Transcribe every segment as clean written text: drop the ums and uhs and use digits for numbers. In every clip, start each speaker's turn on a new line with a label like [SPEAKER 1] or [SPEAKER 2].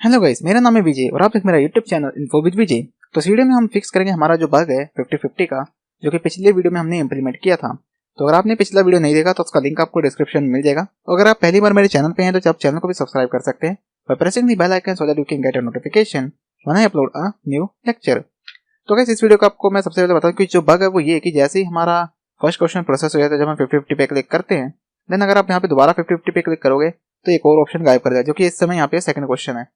[SPEAKER 1] Hello guys, मेरा नाम है विजय और आप देख मेरा यूट्यूब चैनल इन्फो विद विजय। तो इस वीडियो में हम फिक्स करेंगे हमारा जो बग है 50-50 का, जो कि पिछले वीडियो में हमने इंप्लीमेंट किया था। तो अगर आपने पिछला वीडियो नहीं देखा तो उसका लिंक आपको डिस्क्रिप्शन में मिल जाएगा। और अगर आप पहली बार मेरे चैनल पे हैं तो आप चैनल को भी सब्सक्राइब कर सकते हैं और pressing the bell icon so that you can get a notification when I upload a new lecture. तो गाइस, इस वीडियो को आपको मैं सबसे पहले बताऊं कि जो बग है वो ये है कि जैसे ही हमारा फर्स्ट क्वेश्चन प्रोसेस हो जाता है, जब हम 50-50 पे क्लिक करते हैं, देन अगर आप यहाँ पे दोबारा 50-50 पे क्लिक करोगे तो एक और ऑप्शन गायब कर जाएगा, जो कि इस समय यहाँ पे सेकंड क्वेश्चन है।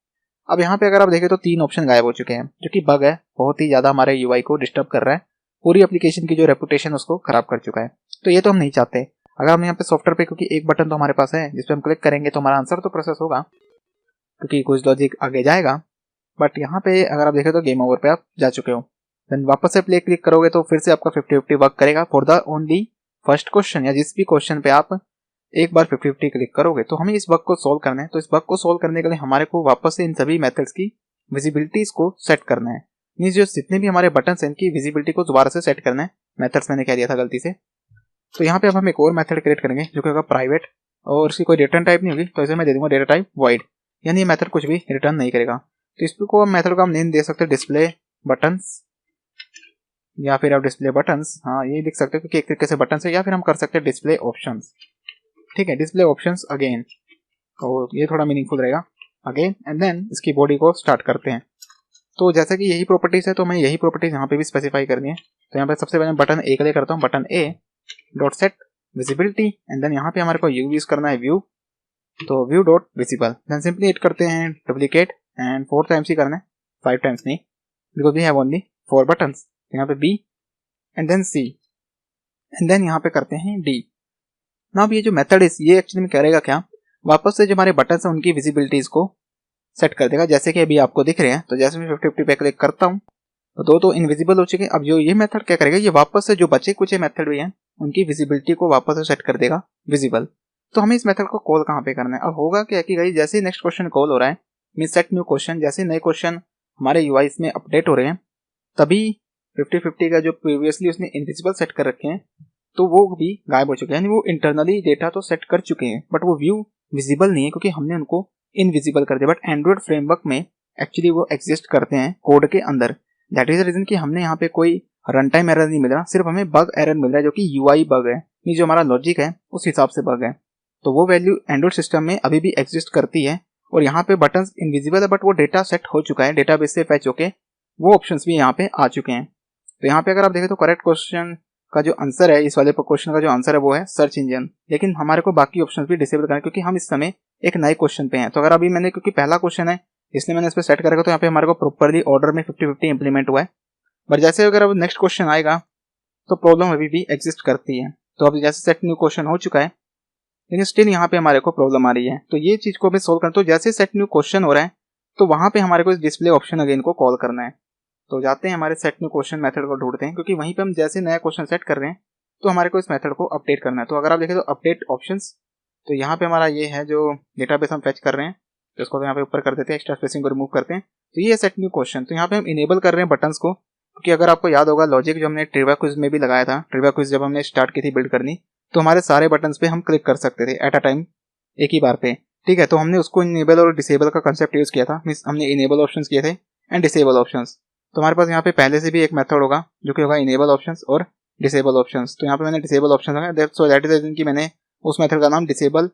[SPEAKER 1] अब यहाँ पे अगर आप देखें तो 3 ऑप्शन गायब हो चुके हैं, जो कि बग है, बहुत ही ज्यादा हमारे यूआई को डिस्टर्ब कर रहा है, पूरी एप्लीकेशन की जो रेपुटेशन उसको खराब कर चुका है। तो ये तो हम नहीं चाहते। अगर हम यहाँ पे सॉफ्टवेयर पे, क्योंकि एक बटन तो हमारे पास है जिस पे हम क्लिक करेंगे तो हमारा आंसर तो प्रोसेस होगा, क्योंकि कुछ लॉजिक आगे जाएगा। बट यहाँ पे अगर आप देखें तो गेम ओवर पे आप जा चुके हो। देन वापस से प्ले क्लिक करोगे तो फिर से आपका 50-50 वर्क करेगा for the only first question, या जिस भी क्वेश्चन पे आप एक बार 50-50 क्लिक करोगे। तो हमें इस बग को सोल्व करना है। तो इस बग को सोल्व करने के लिए हमारे को वापस से इन सभी मेथड्स की विजिबिलिटीज को सेट करना है। मींस जो जितने भी हमारे बटन्स हैं इनकी विजिबिलिटी को दोबारा से सेट करना है। मेथड्स मैंने कह दिया था गलती से। तो यहाँ पे अब हम एक और मेथड क्रिएट करेंगे जो कि होगा प्राइवेट, और इसकी कोई रिटर्न टाइप नहीं होगी। तो इसे मैं दे दूंगा डेटा टाइप वॉइड, यानी ये मेथड कुछ भी रिटर्न नहीं करेगा। तो इसको मेथड को हम नेम दे सकते हैं डिस्प्ले बटन्स, या फिर आप डिस्प्ले बटन्स, हाँ ये लिख सकते हो क्योंकि एक तरीके से बटन है, या फिर हम कर सकते हैं डिस्प्ले ऑप्शंस। ठीक है, डिस्प्ले ऑप्शंस अगेन, तो ये थोड़ा मीनिंगफुल रहेगा अगेन। एंड देन इसकी बॉडी को स्टार्ट करते हैं। तो जैसे कि यही प्रॉपर्टीज है तो मैं यही प्रॉपर्टीज यहाँ पे भी स्पेसिफाई करनी है। तो यहाँ पे सबसे पहले बटन ए के लिए करता हूँ, button a dot set visibility, and then यहाँ पे हमारे को यू यूज करना है व्यू, तो view dot visible. Then simply add करते हैं डुप्लीकेट, एंड 4 टाइम्स ही करना है, 5 टाइम्स नहीं, because we have only 4 buttons. तो यहाँ पे B and then C and then यहाँ पे करते हैं डी। ना अब ये जो मेथड है ये एक्चुअली में करेगा क्या, वापस से जो हमारे बटन्स हैं उनकी विजिबिलिटीज को सेट कर देगा, जैसे कि अभी आपको दिख रहे हैं। तो जैसे मैं 50-50 पे क्लिक करता हूँ तो दो इनविजिबल हो चुके हैं। अब जो ये मेथड क्या करेगा, ये वापस से जो बचे कुछ मेथड भी हैं उनकी विजिबिलिटी को वापस से सेट कर देगा विजिबल। तो हमें इस मेथड को कॉल कहाँ पे करना है। अब होगा क्या कि गाइस, जैसे नेक्स्ट क्वेश्चन कॉल हो रहा है, मींस सेट न्यू क्वेश्चन, जैसे नए क्वेश्चन हमारे यूआई में अपडेट हो रहे हैं, तभी 50-50 का जो प्रीवियसली उसने इनविजिबल सेट कर रखे हैं तो वो भी गायब हो चुके हैं। यानी वो इंटरनली डेटा तो सेट कर चुके हैं बट वो व्यू विजिबल नहीं है, क्योंकि हमने उनको इनविजिबल कर दिया। बट एंड्रॉइड फ्रेमवर्क में एक्चुअली वो एग्जिस्ट करते हैं कोड के अंदर। दैट इज द रीजन कि हमने यहाँ पे कोई रन टाइम एरर नहीं मिल रहा, सिर्फ हमें बग एरर मिल रहा है, जो कि यूआई बग है। ये जो हमारा लॉजिक है उस हिसाब से बग है। तो वो वैल्यू एंड्रॉइड सिस्टम में अभी भी एग्जिस्ट करती है, और यहाँ पे बटन इनविजिबल है बट वो डेटा सेट हो चुका है, डेटाबेस से फैच होके वो ऑप्शंस भी यहाँ पे आ चुके हैं। तो यहाँ पे अगर आप देखें तो करेक्ट क्वेश्चन का जो आंसर है, इस वाले क्वेश्चन का जो आंसर है वो है सर्च इंजन। लेकिन हमारे को बाकी ऑप्शंस भी डिसेबल करना है, क्योंकि हम इस समय एक नए क्वेश्चन पे हैं। तो अगर अभी मैंने, क्योंकि पहला क्वेश्चन है इसलिए मैंने इस पर सेट करेगा, तो यहाँ पे हमारे को प्रॉपरली ऑर्डर में 50-50 इंप्लीमेंट हुआ है। बट जैसे अगर अब नेक्स्ट क्वेश्चन आएगा तो प्रॉब्लम अभी भी एग्जिस्ट करती है। तो अब जैसे सेट न्यू क्वेश्चन हो चुका है लेकिन स्टिल यहाँ पे हमारे को प्रॉब्लम आ रही है। तो ये चीज को भी सोल्व करना, तो जैसे सेट न्यू क्वेश्चन हो रहा है तो वहां पे हमारे को इस डिस्प्ले ऑप्शन अगेन को कॉल करना है। तो जाते हैं हमारे सेट न्यू क्वेश्चन मेथड को ढूंढते हैं, क्योंकि वहीं पे हम जैसे नया क्वेश्चन सेट कर रहे हैं तो हमारे को इस मेथड को अपडेट करना है। तो अगर आप देखें तो अपडेट ऑप्शंस, तो यहाँ पे हमारा ये है जो डेटाबेस हम फेच कर रहे हैं, तो इसको यहाँ पे ऊपर कर देते हैं, एक्स्ट्रा स्पेसिंग को रिमूव करते हैं। तो ये सेट न्यू क्वेश्चन, तो यहाँ पे हम इनेबल कर रहे हैं बटन्स को, क्योंकि अगर आपको याद होगा लॉजिक जो हमने ट्रिविया क्विज में भी लगाया था, ट्रिविया क्विज जब हमने स्टार्ट की थी बिल्ड करनी, तो हमारे सारे बटन्स पे हम क्लिक कर सकते थे एट अ टाइम, एक ही बार पे। ठीक है, तो हमने उसको इनेबल और डिसेबल का कंसेप्ट यूज किया था। मींस हमने इनेबल ऑप्शंस किए थे एंड डिसेबल ऑप्शंस। तो हमारे पास यहाँ पे पहले से भी एक मेथड होगा जो कि होगा इनेबल ऑप्शंस और डिसेबल ऑप्शंस। तो यहाँ पे मैंने डिसेबल ऑप्शंस रखा है, so that is the reason कि मैंने उस मेथड का नाम डिसेबल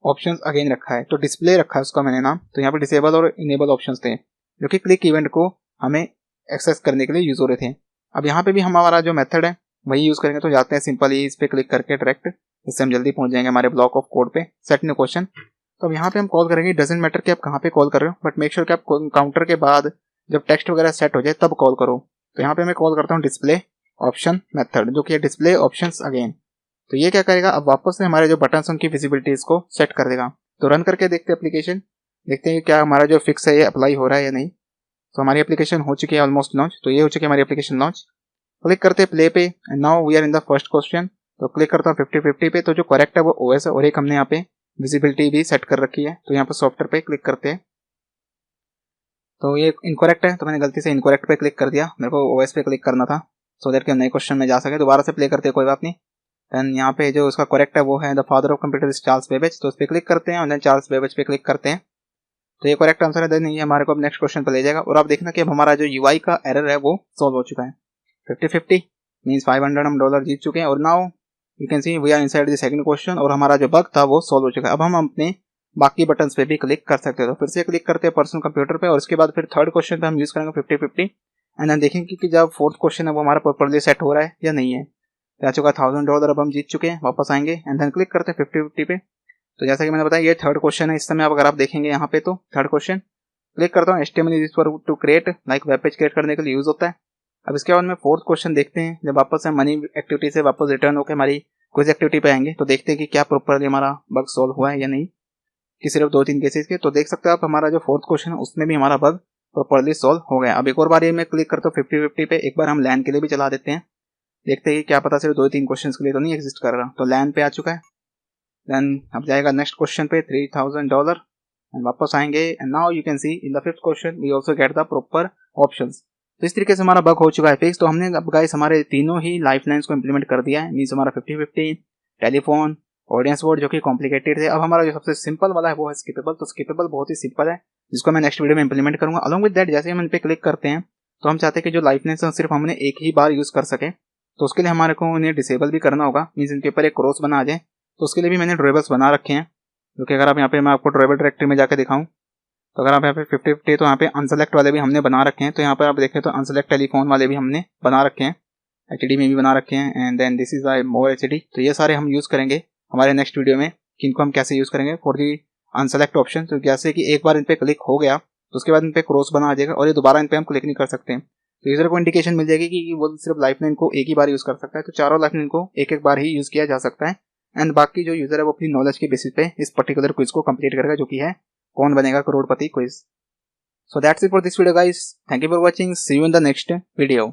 [SPEAKER 1] ऑप्शंस अगेन रखा है। तो डिस्प्ले रखा है उसका मैंने नाम। तो यहाँ पे डिसेबल और इनेबल ऑप्शंस थे जो कि क्लिक इवेंट को हमें एक्सेस करने के लिए यूज हो रहे थे। अब यहाँ पे भी हमारा जो मेथड है वही यूज करेंगे। तो जाते हैं सिंपली इस पे क्लिक करके डायरेक्ट, इससे हम जल्दी पहुंच जाएंगे हमारे ब्लॉक ऑफ कोड पे, सेट न्यू क्वेश्चन। तो अब यहाँ पे हम कॉल करेंगे, डजंट मैटर कि आप कहाँ पे कॉल कर रहे हो, बट मेक श्योर कि आप काउंटर के बाद जब टेक्स्ट वगैरह सेट हो जाए तब कॉल करो। तो यहाँ पे मैं कॉल करता हूँ डिस्प्ले ऑप्शन मेथड, जो कि है डिस्प्ले ऑप्शंस अगेन। तो ये क्या करेगा, अब वापस से हमारे जो बटन उनकी विजिबिलिटीज को सेट कर देगा। तो रन करके देखते हैं एप्लीकेशन, देखते हैं क्या हमारा जो फिक्स है ये अप्लाई हो रहा है या नहीं। तो हमारी एप्लीकेशन हो चुकी है ऑलमोस्ट लॉन्च। तो ये हो चुकी है हमारी एप्लीकेशन लॉन्च। क्लिक करते हैं प्ले पे, and now we are in the first question. तो क्लिक करता हूँ 50-50 पे। तो जो करेक्ट है वो ओएस है, और एक हमने यहाँ पे विजिबिलिटी भी सेट कर रखी है। तो यहाँ पे सॉफ्टवेयर पे क्लिक करते हैं, तो ये इनकरेक्ट है, तो मैंने गलती से इनकरेक्ट पे क्लिक कर दिया, मेरे को ओएस पे क्लिक करना था, सो दैट कि हम नए क्वेश्चन में जा सके। दोबारा से प्ले करते हैं, कोई बात नहीं। देन यहाँ पे जो उसका करेक्ट है वो है the father of computer Charles Babbage. तो उस पर क्लिक करते हैं और देन चार्ल्स बेबेज पे क्लिक करते हैं। तो ये करेक्ट आंसर है, देन ये हमारे को अब नेक्स्ट क्वेश्चन पर ले जाएगा। और आप देखना कि अब हमारा जो यूआई का एरर है वो सॉल्व हो चुका है। 50-50 मींस 500 हम डॉलर जीत चुके हैं। और now you can see we are inside the second question और हमारा जो बग था वो सॉल्व हो चुका है। अब हम अपने बाकी बटन्स पे भी क्लिक कर सकते हैं। तो फिर से क्लिक करते हैं पर्सनल कंप्यूटर पे और उसके बाद फिर थर्ड क्वेश्चन पे हम यूज करेंगे 50-50 एंड देन देखेंगे कि जब फोर्थ क्वेश्चन है वो हमारा प्रॉपर्ली सेट हो रहा है या नहीं है। तो आ चुका $1000, अब हम जीत चुके हैं। वापस आएंगे एंड देन क्लिक करते हैं 50-50 पे। तो जैसा कि मैंने बताया ये थर्ड क्वेश्चन है। इस समय अगर आप देखेंगे यहाँ पे तो थर्ड क्वेश्चन क्लिक करता हूँ, HTML is for to create, like web page create करने के लिए यूज होता है। अब इसके बाद में फोर्थ क्वेश्चन देखते हैं। जब वापस हम मनी एक्टिविटी से वापस रिटर्न होकर हमारी क्विज एक्टिविटी पे आएंगे तो देखते हैं कि क्या प्रॉपर्ली हमारा बग सॉल्व हुआ है या नहीं, कि सिर्फ 2-3 केसेस के। तो देख सकते हो आप हमारा जो फोर्थ क्वेश्चन है उसमें भी हमारा बग प्रॉपर्ली सॉल्व हो गया। अब एक और बार ये मैं क्लिक करता हूँ 50-50 पे, एक बार हम लैन के लिए भी चला देते हैं, देखते हैं कि क्या पता सिर्फ 2-3 क्वेश्चन के लिए तो नहीं एग्जिस्ट कर रहा। तो लैन पे आ चुका है। देन अब जाएगा नेक्स्ट क्वेश्चन पे $3000 एंड वापस आएंगे and now you can see in the fifth question we also get the proper options. तो इस तरीके से हमारा बग हो चुका है फिक्स। तो हमने अब गाइस हमारे तीनों ही लाइफलाइंस को इंप्लीमेंट कर दिया है, मींस हमारा 50-50, टेलीफोन, ऑडियंस बोर्ड जो कि कॉम्प्लिकेटेड थे। अब हमारा जो सबसे सिंपल वाला है वो है स्किपेबल। तो स्किपेबल बहुत ही सिंपल है जिसको मैं नेक्स्ट वीडियो में इंप्लीमेंट करूंगा। अलॉन्ग विद दैट जैसे हम इन पे क्लिक करते हैं तो हम चाहते हैं कि जो लाइफलाइंस है सिर्फ हमने एक ही बार यूज कर सके। तो उसके लिए हमारे को इन्हें डिसेबल भी करना होगा, मींस इनके ऊपर एक क्रॉस बना आ जाए। तो उसके लिए भी मैंने ड्रेबल्स बना रखे हैं, जो कि अगर आप यहाँ पे मैं आपको ड्रेबल डायरेक्टरी में जाकर दिखाऊं तो अगर आप यहाँ पे 50-50 तो यहाँ पे अनसेलेक्ट वाले भी हमने बना रखे हैं। तो यहाँ पर आप देखें तो अनसेलेक्ट टेलीफोन वाले भी हमने बना रखे हैं, एचडी में भी बना रखे हैं and then this is more HD. तो ये सारे हम यूज करेंगे हमारे नेक्स्ट वीडियो में कि इनको हम कैसे यूज करेंगे फॉर दी अनसेलेक्ट ऑप्शन। तो जैसे कि एक बार इन पे क्लिक हो गया तो उसके बाद इन पे क्रॉस बना आ जाएगा और ये दोबारा इन पे हम क्लिक नहीं कर सकते हैं। तो यूजर को इंडिकेशन मिल जाएगी कि वो सिर्फ लाइफलाइन को एक ही बार यूज कर सकता है। तो चारों लाइफलाइन को एक एक बार ही यूज किया जा सकता है एंड बाकी जो यूजर है वो अपनी नॉलेज के बेसिस पे इस पर्टिकुलर क्विज को कंप्लीट करेगा, जो कि है कौन बनेगा करोड़पति quiz. So that's it for this video guys. Thank you for watching. See you in the next video.